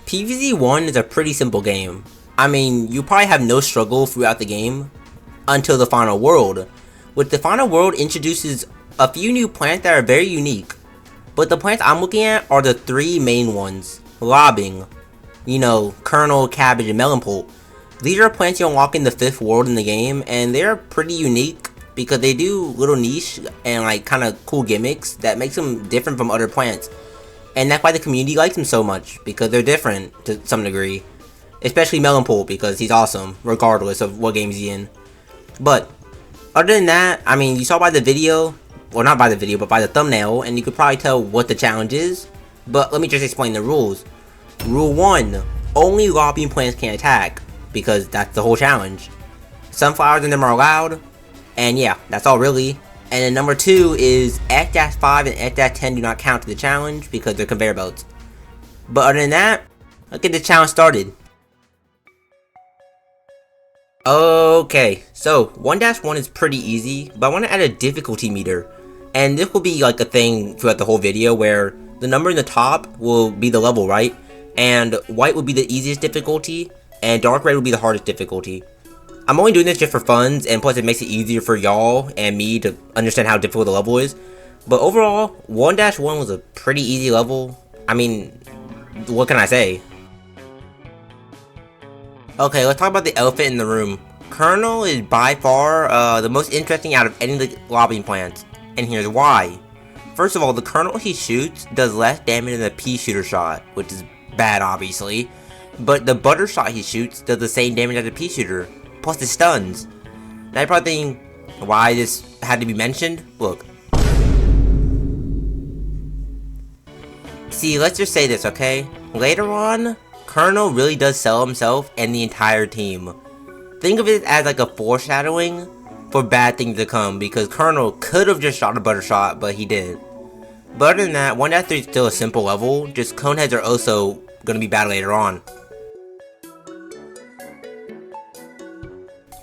PvZ1 is a pretty simple game. I mean, you probably have no struggle throughout the game until the final world, which the final world introduces a few new plants that are very unique. But the plants I'm looking at are the three main ones. Lobbing, Kernel, Cabbage, and Melon-pult. These are plants you unlock in the 5th world in the game, and they're pretty unique because they do little niche and like kind of cool gimmicks that makes them different from other plants. And that's why the community likes them so much, because they're different to some degree. Especially Melon-pult, because he's awesome, regardless of what game he's in. But, other than that, I mean, you saw by the video, well not by the video, but by the thumbnail, and you could probably tell what the challenge is. But let me just explain the rules. Rule 1, only lobbing plants can attack, because that's the whole challenge. Sunflowers in them are allowed, and yeah, that's all really. And then number 2 is F-5 and F-10 do not count to the challenge because they're conveyor belts. But other than that, let's get the challenge started. Okay, so 1-1 is pretty easy, but I want to add a difficulty meter. And this will be like a thing throughout the whole video where the number in the top will be the level, right? And white will be the easiest difficulty, and dark red will be the hardest difficulty. I'm only doing this just for funs, and plus it makes it easier for y'all and me to understand how difficult the level is. But overall, 1-1 was a pretty easy level. I mean, what can I say? Okay, let's talk about the elephant in the room. Kernel is by far the most interesting out of any of the lobbing plants, and here's why. First of all, the Kernel he shoots does less damage than the pea shooter shot, which is bad obviously. But the butter shot he shoots does the same damage as the pea shooter. Plus it stuns. Now you're probably thinking why this had to be mentioned. Look. See, let's just say this, okay? Later on, Kernel really does sell himself and the entire team. Think of it as like a foreshadowing for bad things to come, because Kernel could have just shot a butter shot, but he didn't. But other than that, 1-3 is still a simple level, just coneheads are also gonna be bad later on.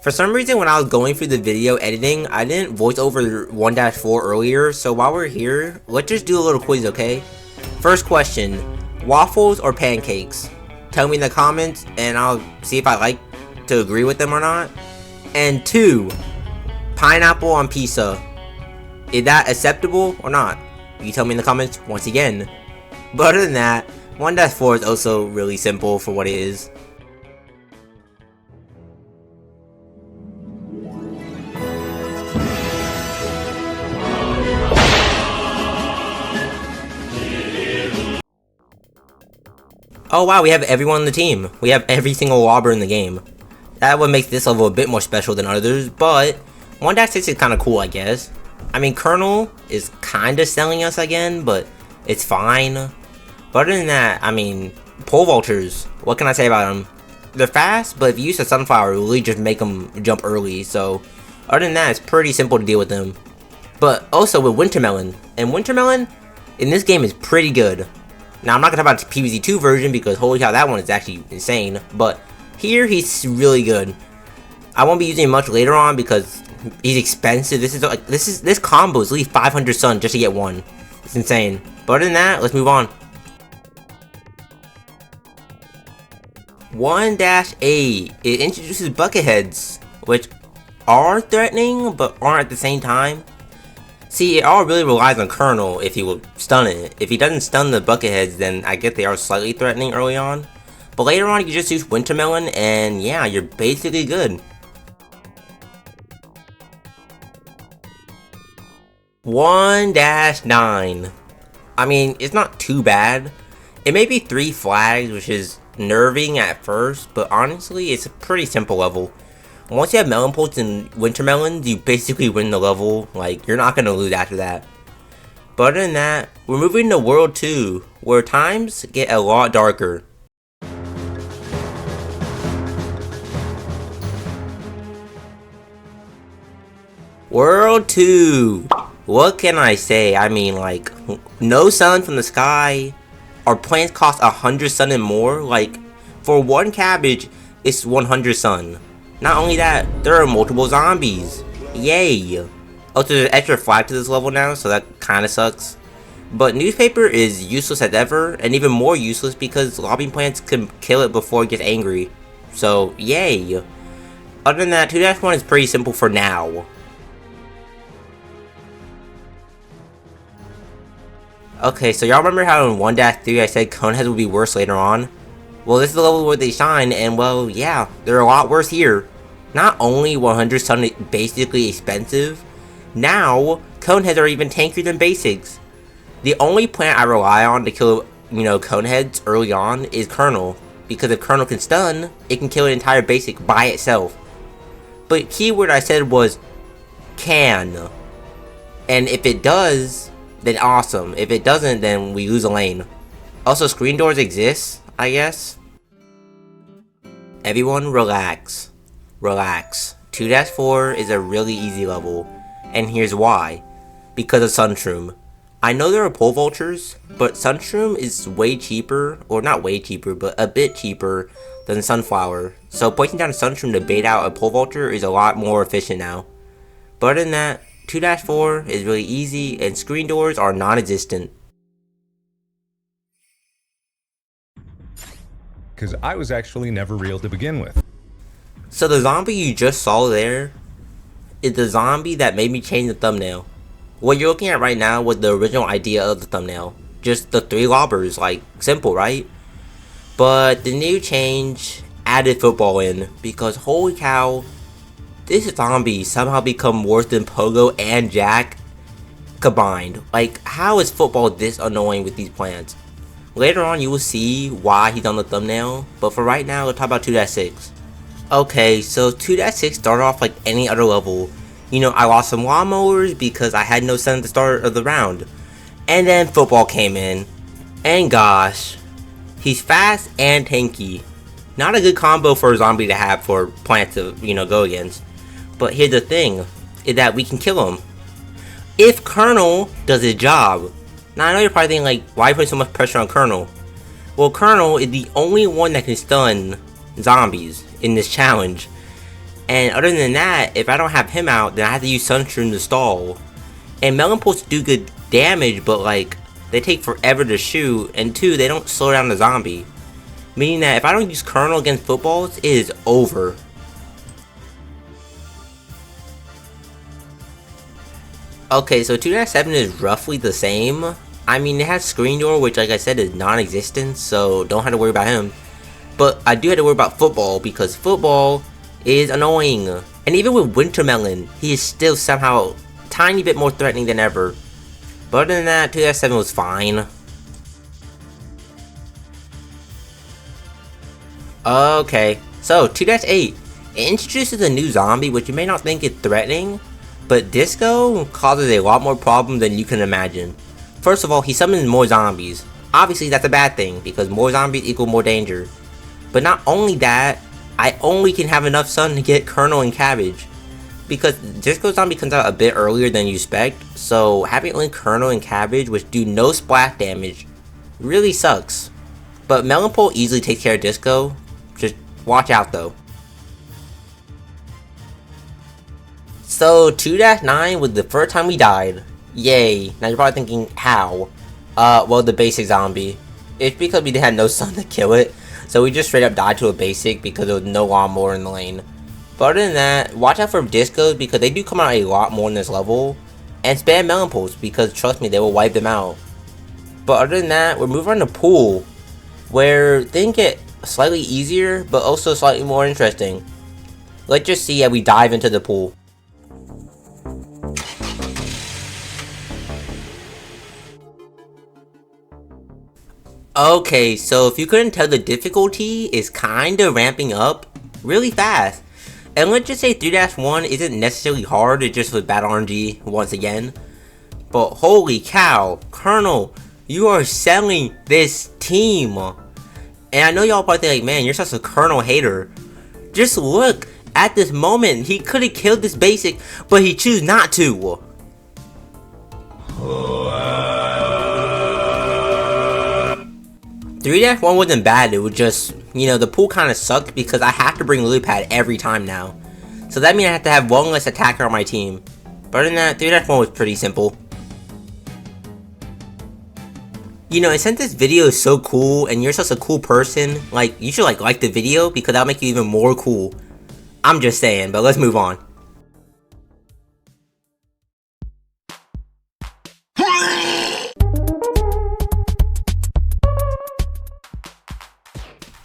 For some reason, when I was going through the video editing, I didn't voice over 1-4 earlier, so while we're here, let's just do a little quiz, okay? First question, waffles or pancakes? Tell me in the comments, and I'll see if I like to agree with them or not. And 2, pineapple on pizza. Is that acceptable or not? You tell me in the comments once again. But other than that, 1-4 is also really simple for what it is. Oh wow, we have everyone on the team. We have every single lobber in the game. That what makes this level a bit more special than others, but 1-6 is kind of cool, I guess. I mean, Kernel is kind of selling us again, but it's fine. But other than that, I mean, pole vaulters, what can I say about them? They're fast, but if you use a sunflower, it will really just make them jump early, so other than that, it's pretty simple to deal with them. But also with Wintermelon, and Wintermelon in this game is pretty good. Now, I'm not going to talk about the PvZ2 version because holy cow, that one is actually insane. But here, he's really good. I won't be using him much later on because he's expensive. This combo is at least 500 sun just to get one. It's insane. But other than that, let's move on. 1-8. It introduces bucket heads, which are threatening but aren't at the same time. See, it all really relies on Kernel if he will stun it. If he doesn't stun the bucket heads, then I guess they are slightly threatening early on. But later on, you just use Wintermelon, and yeah, you're basically good. 1-9. I mean, it's not too bad. It may be 3 flags, which is nerving at first, but honestly, it's a pretty simple level. Once you have Melon-pults and Wintermelons, you basically win the level. Like, you're not going to lose after that. But other than that, we're moving to World 2, where times get a lot darker. World 2! What can I say? I mean, like, no sun from the sky. Our plants cost 100 sun and more. Like, for one cabbage, it's 100 sun. Not only that, there are multiple zombies. Yay! Oh, so there's an extra flag to this level now, so that kinda sucks. But newspaper is useless as ever, and even more useless because lobbing plants can kill it before it gets angry. So, yay! Other than that, 2-1 is pretty simple for now. Okay, so y'all remember how in 1-3 I said coneheads would be worse later on? Well, this is the level where they shine, and well, yeah, they're a lot worse here. Not only 100 sun basically expensive, now coneheads are even tankier than basics. The only plant I rely on to kill, coneheads early on is Kernel, because if Kernel can stun, it can kill an entire basic by itself. But keyword I said was can, and if it does, then awesome. If it doesn't, then we lose a lane. Also, screen doors exist, I guess. Everyone relax. Relax. 2-4 is a really easy level, and here's why. Because of Sunshroom. I know there are pole vultures, but Sunshroom is way cheaper, or not way cheaper, but a bit cheaper than Sunflower. So placing down a Sunshroom to bait out a pole vulture is a lot more efficient now. But other than that, 2-4 is really easy, and screen doors are non-existent. Because I was actually never real to begin with. So the zombie you just saw there is the zombie that made me change the thumbnail. What you're looking at right now was the original idea of the thumbnail. Just the 3 lobbers, like, simple, right? But the new change added football in, because holy cow, this zombie somehow become worse than Pogo and Jack combined. Like, how is football this annoying with these plants? Later on you will see why he's on the thumbnail, but for right now let's talk about 2-6. Okay, so 2-6 started off like any other level. I lost some lawnmowers because I had no sun at the start of the round. And then football came in, and gosh, he's fast and tanky. Not a good combo for a zombie to have for plants to, go against. But here's the thing, is that we can kill him if Kernel does his job. Now I know you're probably thinking like, why put so much pressure on Kernel? Well, Kernel is the only one that can stun zombies in this challenge. And other than that, if I don't have him out, then I have to use Sunshroom to stall. And Melon-pults do good damage, but like, they take forever to shoot, and 2, they don't slow down the zombie. Meaning that if I don't use Kernel against footballs, it is over. Okay, so 2-7 is roughly the same. I mean, it has screen door, which like I said is non-existent, so don't have to worry about him. But I do have to worry about football, because football is annoying. And even with Wintermelon, he is still somehow a tiny bit more threatening than ever. But other than that, 2-7 was fine. Okay, so 2-8. It introduces a new zombie, which you may not think is threatening, but Disco causes a lot more problem than you can imagine. First of all, he summons more zombies. Obviously that's a bad thing, because more zombies equal more danger. But not only that, I only can have enough sun to get Kernel and Cabbage. Because Disco Zombie comes out a bit earlier than you expect, so having only Kernel and Cabbage, which do no splash damage, really sucks. But Melon-pult easily takes care of Disco, just watch out though. So 2-9 was the first time we died. Yay. Now you're probably thinking, how? Well, the basic zombie. It's because we had no sun to kill it, so we just straight up died to a basic because there was no lawnmower in the lane. But other than that, watch out for Discos because they do come out a lot more in this level. And spam Melon-pults because trust me, they will wipe them out. But other than that, we're moving on to Pool, where things get slightly easier, but also slightly more interesting. Let's just see as we dive into the pool. Okay, so if you couldn't tell, the difficulty is kinda ramping up really fast. And let's just say 3-1 isn't necessarily hard, it's just with bad RNG once again. But holy cow, Kernel, you are selling this team. And I know y'all probably think like, man, you're such a Kernel hater. Just look at this moment, he could've killed this basic, but he chose not to. 3-1 wasn't bad, it was just, the pool kind of sucked because I have to bring lily pad every time now. So that means I have to have one less attacker on my team. But other than that, 3-1 was pretty simple. You know, and since this video is so cool and you're such a cool person, like, you should like the video because that'll make you even more cool. I'm just saying, but let's move on.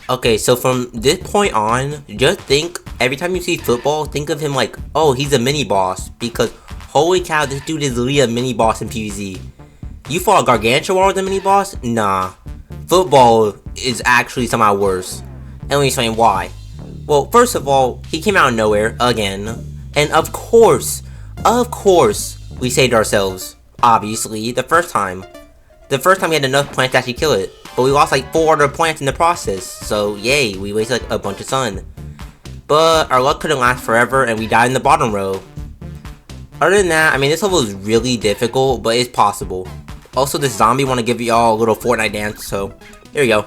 Okay, so from this point on, just think, every time you see football, think of him like, oh, he's a mini boss, because holy cow, this dude is literally a mini boss in PvZ. You fought a Gargantua with a mini boss? Nah. Football is actually somehow worse. And let me explain why. Well, first of all, he came out of nowhere, again. And of course, we saved ourselves. Obviously, the first time. The first time we had enough plants to actually kill it. But we lost like 4 other plants in the process. So, yay, we wasted like a bunch of sun. But our luck couldn't last forever and we died in the bottom row. Other than that, I mean, this level is really difficult, but it's possible. Also, this zombie want to give y'all a little Fortnite dance, so here we go.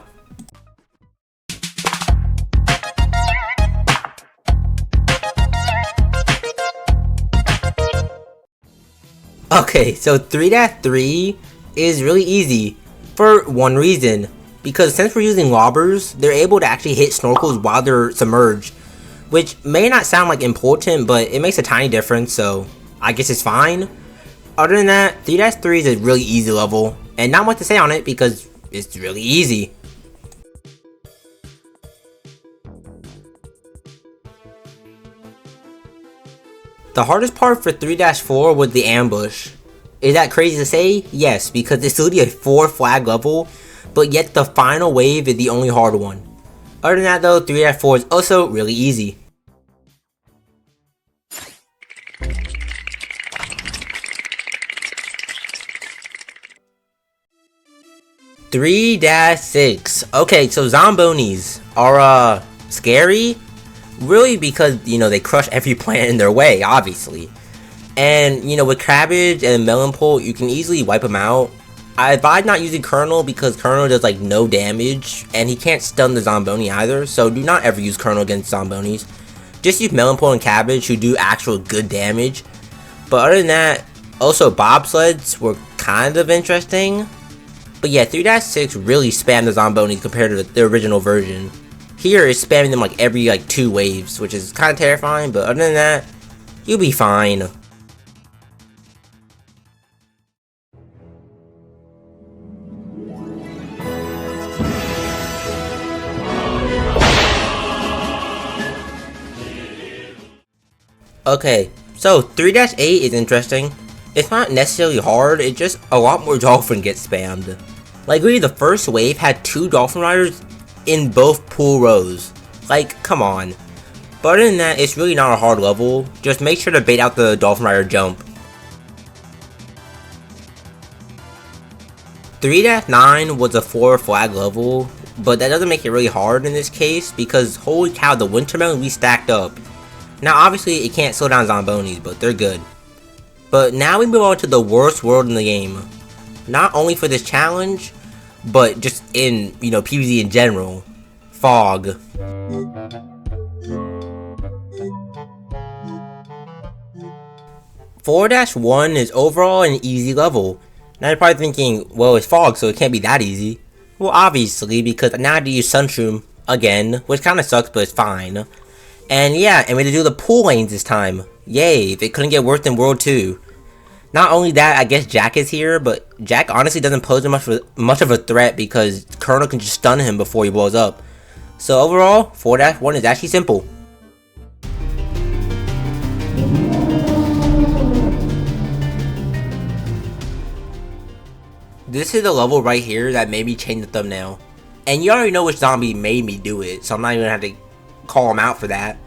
Okay, so 3-3 is really easy for one reason. Because since we're using lobbers, they're able to actually hit snorkels while they're submerged. Which may not sound like important, but it makes a tiny difference, so I guess it's fine. Other than that, 3-3 is a really easy level, and not much to say on it because it's really easy. The hardest part for 3-4 was the ambush. Is that crazy to say? Yes, because it's literally a 4 flag level, but yet the final wave is the only hard one. Other than that though, 3-4 is also really easy. (3-6). Okay, so zombonis are scary, really, because you know they crush every plant in their way, obviously. And you know, with Cabbage and Melon-pult, you can easily wipe them out. I advise not using Kernel because Kernel does like no damage, and he can't stun the zomboni either. So do not ever use Kernel against zombonis. Just use Melon-pult and Cabbage, who do actual good damage. But other than that, also bobsleds were kind of interesting. But yeah, 3-6 really spammed the zombonis compared to the original version. Here it's spamming them like every like 2 waves, which is kind of terrifying, but other than that, you'll be fine. Okay, so 3-8 is interesting. It's not necessarily hard, it's just a lot more dolphin gets spammed. Like, really, the first wave had 2 dolphin riders in both pool rows. Like, come on. But other than that, it's really not a hard level. Just make sure to bait out the dolphin rider jump. 3-9 was a 4 flag level, but that doesn't make it really hard in this case because holy cow, the winter melon we stacked up. Now obviously it can't slow down zombonis, but they're good. But now we move on to the worst world in the game. Not only for this challenge, but just in, you know, PvZ in general. Fog. (4-1) is overall an easy level. Now you're probably thinking, well, it's fog, so it can't be that easy. Well, obviously, because now I have to use Sunshroom again, which kind of sucks, but it's fine. And yeah, and we had to do the pool lanes this time. Yay, if it couldn't get worse than World 2. Not only that, I guess Jack is here, but Jack honestly doesn't pose much of a threat because Kernel can just stun him before he blows up. So overall, 4-1 is actually simple. This is the level right here that made me change the thumbnail. And you already know which zombie made me do it, so I'm not even gonna have to call him out for that.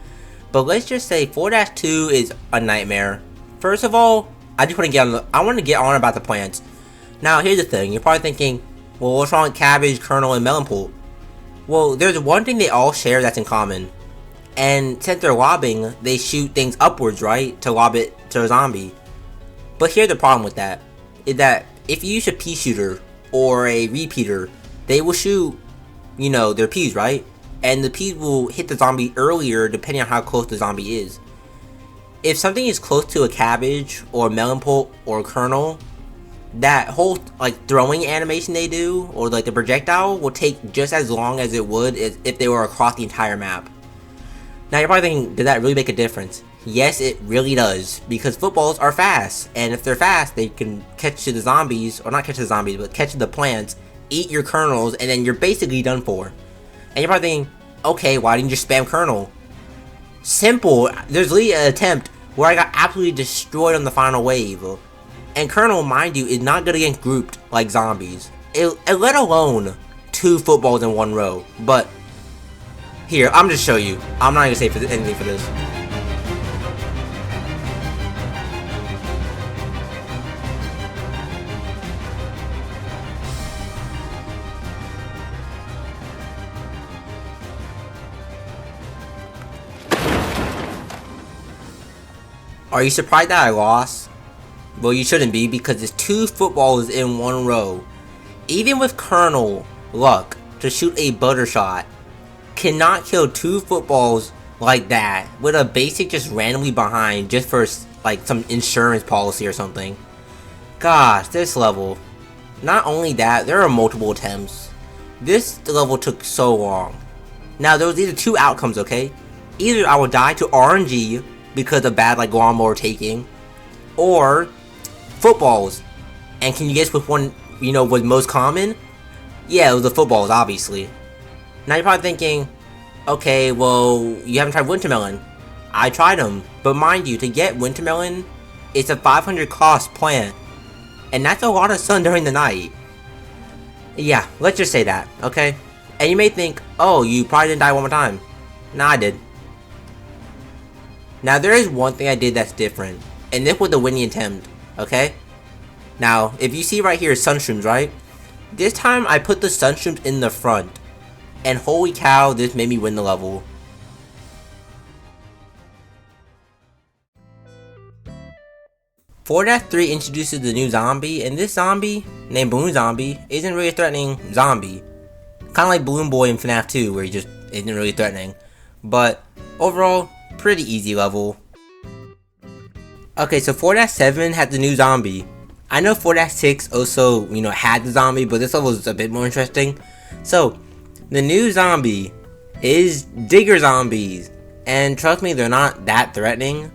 But let's just say 4-2 is a nightmare. First of all, I want to get on about the plants. Now here's the thing, you're probably thinking, well, what's wrong with Cabbage, Kernel, and Melon-pult? Well, there's one thing they all share that's in common. And since they're lobbing, they shoot things upwards, right? To lob it to a zombie. But here's the problem with that, is that if you use a pea shooter or a repeater, they will shoot, you know, their peas, right? And the peas will hit the zombie earlier depending on how close the zombie is. If something is close to a Cabbage or Melon-pult or Kernel, that whole like throwing animation they do, or like the projectile, will take just as long as it would if they were across the entire map. Now you're probably thinking, does that really make a difference? Yes, it really does, because footballs are fast, and if they're fast, they can catch the zombies, or not catch the zombies, but catch the plants, eat your kernels, and then you're basically done for. And you're probably thinking, okay, why didn't you just spam kernel? Simple. There's literally an attempt where I got absolutely destroyed on the final wave. And kernel, mind you, is not gonna get grouped like zombies. Let alone 2 footballs in 1 row. But here, I'm just show you. I'm not gonna say anything for this. Are you surprised that I lost? Well, you shouldn't be, because it's 2 footballs in 1 row. Even with kernel luck to shoot a butter shot, cannot kill 2 footballs like that with a basic just randomly behind just for like some insurance policy or something. Gosh, this level. Not only that, there are multiple attempts. This level took so long. Now there was either 2 outcomes, okay? Either I will die to RNG because of bad like lawnmower taking, or footballs. And can you guess which one, you know, was most common? Yeah, it was the footballs, obviously. Now you're probably thinking, okay, well, you haven't tried Wintermelon. I tried them, but mind you, to get Wintermelon, it's a 500 cost plant, and that's a lot of sun during the night. Yeah, let's just say that, okay? And you may think, oh, you probably didn't die one more time. Nah, I did. Now there is one thing I did that's different, and this was the winning attempt, okay? Now, if you see right here, sunshrooms, right? This time I put the sunshrooms in the front, and holy cow, this made me win the level. .3 introduces the new zombie, and this zombie, named Balloon Zombie, isn't really a threatening zombie. Kinda like Balloon Boy in FNAF 2, where he just isn't really threatening. But, overall, pretty easy level. Okay, so 4-7 had the new zombie. I know 4-6 also, you know, had the zombie, but this level is a bit more interesting. So, the new zombie is digger zombies. And trust me, they're not that threatening.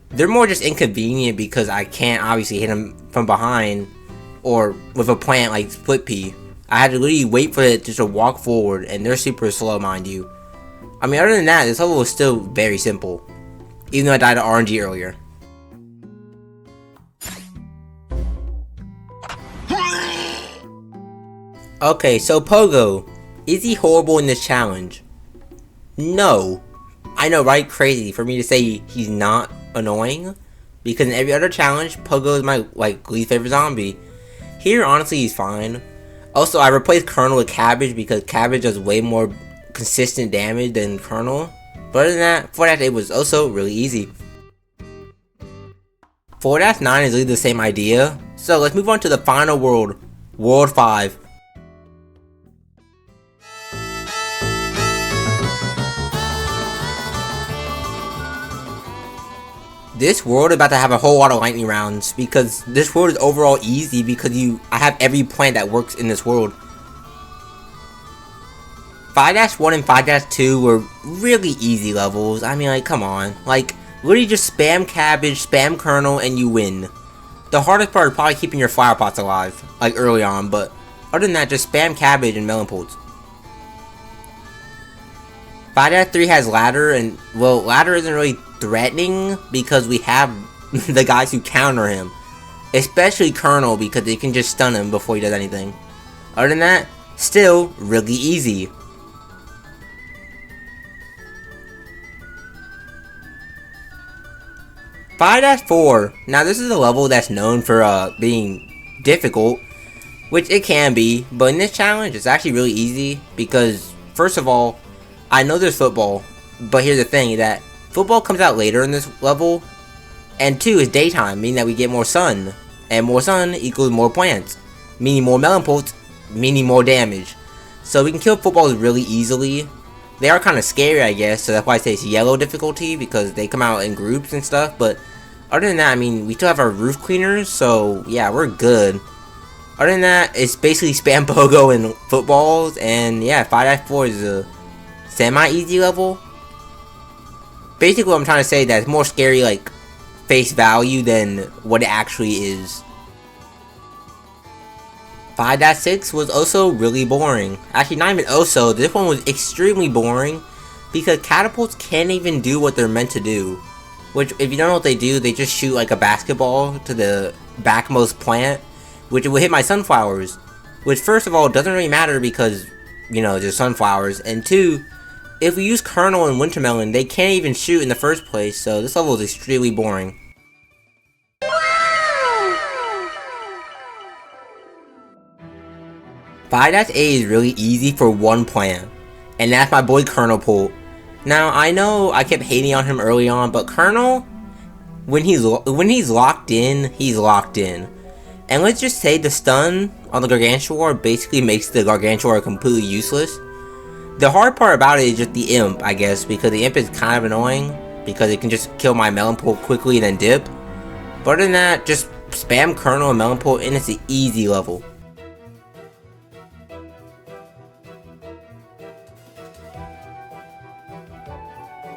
They're more just inconvenient because I can't obviously hit them from behind or with a plant like Split Pea. I had to literally wait for it just to walk forward, and they're super slow, mind you. I mean, other than that, this level was still very simple, even though I died to RNG earlier. Okay, so Pogo, is he horrible in this challenge? No. I know, right? Crazy for me to say he's not annoying, because in every other challenge, Pogo is my least favorite zombie. Here, honestly, he's fine. Also, I replaced Kernel with Cabbage because Cabbage does way more consistent damage than Kernel. But other than that, 4-8 was also really easy. 4-9 is really the same idea. So let's move on to the final world, World 5. This world is about to have a whole lot of lightning rounds because this world is overall easy because I have every plant that works in this world. 5-1 and 5-2 were really easy levels. I mean, like, come on. Like, literally just spam Cabbage, spam Kernel, and you win. The hardest part is probably keeping your flower pots alive, like early on, but other than that, just spam Cabbage and Melon-pult. 5-3 has ladder, and, well, ladder isn't really threatening because we have the guys who counter him. Especially Kernel, because they can just stun him before he does anything. Other than that, still really easy. 5-4. Now this is a level that's known for being difficult, which it can be, but in this challenge it's actually really easy because first of all, I know there's football, but here's the thing, that football comes out later in this level, and 2 is daytime, meaning that we get more sun, and more sun equals more plants, meaning more Melon-pults, meaning more damage. So we can kill footballs really easily. They are kind of scary, I guess, so that's why I say it's yellow difficulty, because they come out in groups and stuff, but other than that, I mean, we still have our roof cleaners, so yeah, we're good. Other than that, it's basically spam Pogo and footballs, and yeah, 5-4 is a semi-easy level. Basically what I'm trying to say, that it's more scary like face value than what it actually is. 5-6 was also really boring. Actually, not even also, this one was extremely boring because catapults can't even do what they're meant to do. Which, if you don't know what they do, they just shoot like a basketball to the backmost plant, which will hit my sunflowers. Which, first of all, doesn't really matter because, you know, there's sunflowers. And two, if we use Kernel and Wintermelon, they can't even shoot in the first place, so this level is extremely boring. 5-A is really easy for one plant, and that's my boy Kernel-pult. Now, I know I kept hating on him early on, but Kernel, when he's locked in, he's locked in. And let's just say the stun on the Gargantuar basically makes the Gargantuar completely useless. The hard part about it is just the imp, I guess, because the imp is kind of annoying, because it can just kill my Melon-pult quickly and then dip. But other than that, just spam Kernel and Melon-pult and it's an easy level.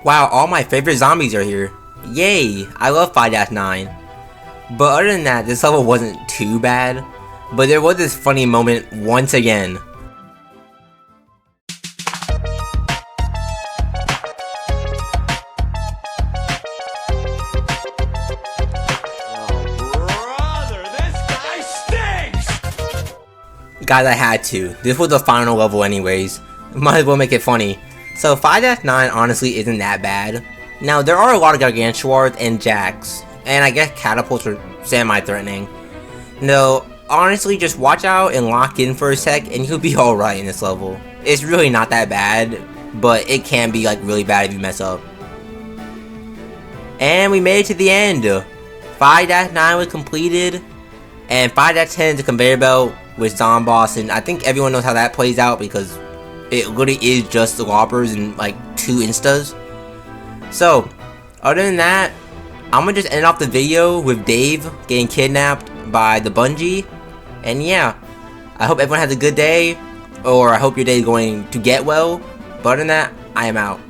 Wow, all my favorite zombies are here. Yay, I love 5-9. But other than that, this level wasn't too bad. But there was this funny moment once again. Guys, I had to. This was the final level anyways. Might as well make it funny. So 5-9 honestly isn't that bad. Now there are a lot of Gargantuars and Jacks, and I guess catapults are semi-threatening. No, honestly just watch out and lock in for a sec and you'll be alright in this level. It's really not that bad, but it can be like really bad if you mess up. And we made it to the end. 5-9 was completed, and 5-10 is a conveyor belt with Zomboss, and I think everyone knows how that plays out because it literally is just the Lobbers and like 2 instas. So, other than that, I'm gonna just end off the video with Dave getting kidnapped by the bungee. And yeah, I hope everyone has a good day, or I hope your day is going to get well. But other than that, I am out.